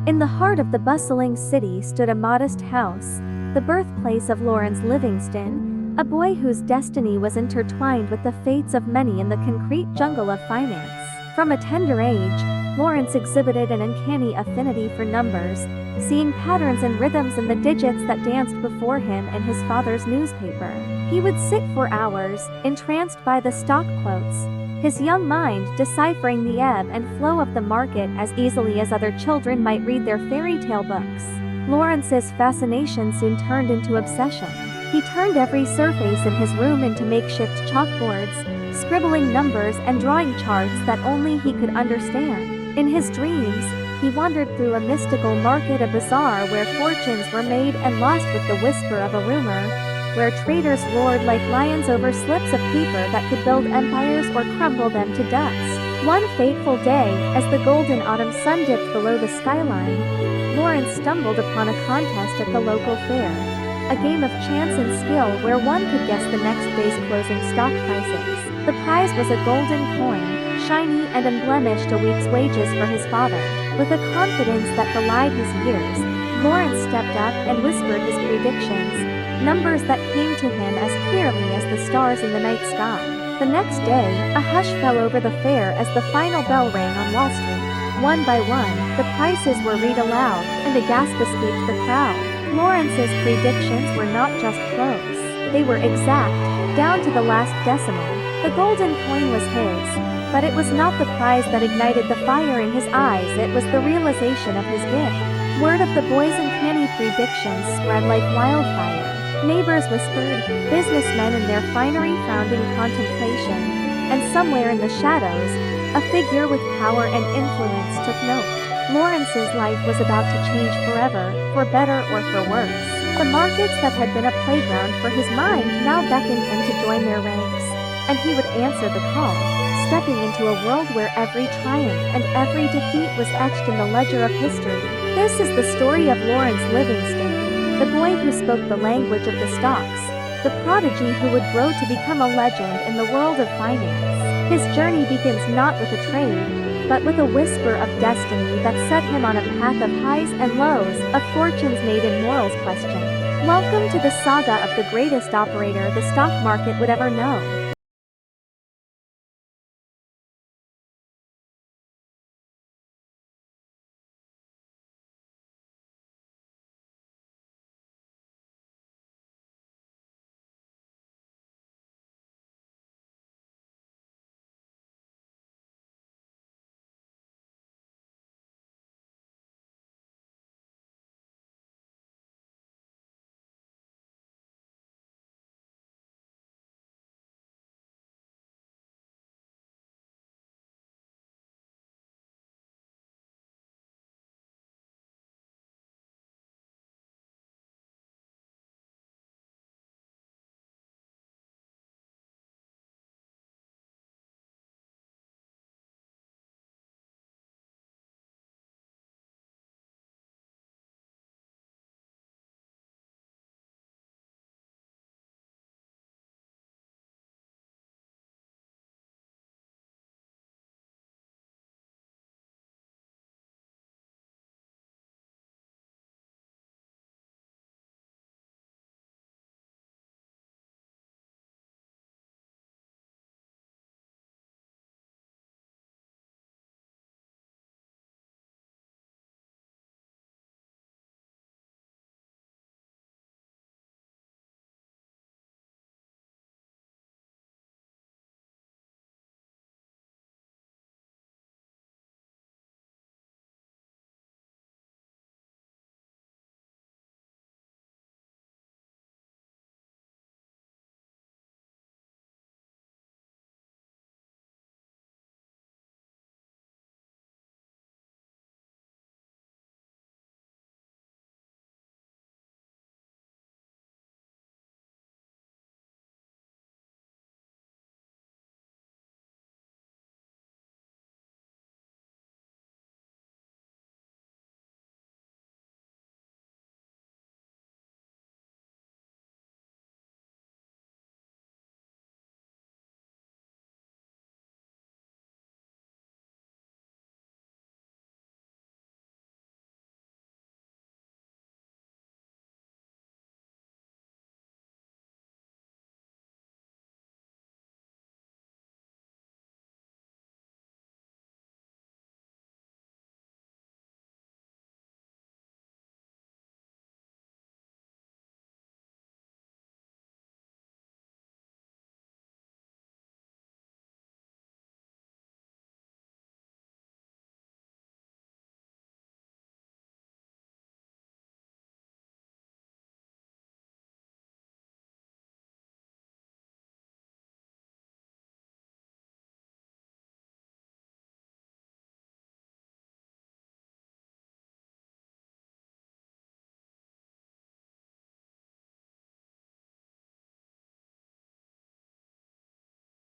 In the heart of the bustling city stood a modest house, the birthplace of Lawrence Livingston, a boy whose destiny was intertwined with the fates of many in the concrete jungle of finance. From a tender age, Lawrence exhibited an uncanny affinity for numbers, seeing patterns and rhythms in the digits that danced before him in his father's newspaper. He would sit for hours, entranced by the stock quotes, his young mind deciphering the ebb and flow of the market as easily as other children might read their fairy tale books. Lawrence's fascination soon turned into obsession. He turned every surface in his room into makeshift chalkboards, scribbling numbers and drawing charts that only he could understand. In his dreams, he wandered through a mystical market, a bazaar where fortunes were made and lost with the whisper of a rumor, where traders roared like lions over slips of paper that could build empires or crumble them to dust. One fateful day, as the golden autumn sun dipped below the skyline, Lawrence stumbled upon a contest at the local fair, a game of chance and skill where one could guess the next day's closing stock prices. The prize was a golden coin, shiny and unblemished, a week's wages for his father. With a confidence that belied his years, Lawrence stepped up and whispered his predictions, numbers that came to him as clearly as the stars in the night sky. The next day, a hush fell over the fair as the final bell rang on Wall Street. One by one, the prices were read aloud, and a gasp escaped the crowd. Lawrence's predictions were not just close. They were exact, down to the last decimal. The golden coin was his, but it was not the prize that ignited the fire in his eyes, it was the realization of his gift. Word of the boy's uncanny predictions spread like wildfire. Neighbors whispered, businessmen in their finery frowned in contemplation, and somewhere in the shadows, a figure with power and influence took note. Lawrence's life was about to change forever, for better or for worse. The markets that had been a playground for his mind now beckoned him to join their ranks, and he would answer the call, stepping into a world where every triumph and every defeat was etched in the ledger of history. This is the story of Lawrence Livingston, the boy who spoke the language of the stocks, the prodigy who would grow to become a legend in the world of finance. His journey begins not with a trade, but with a whisper of destiny that set him on a path of highs and lows, of fortunes made and morals questioned. Welcome to the saga of the greatest operator the stock market would ever know.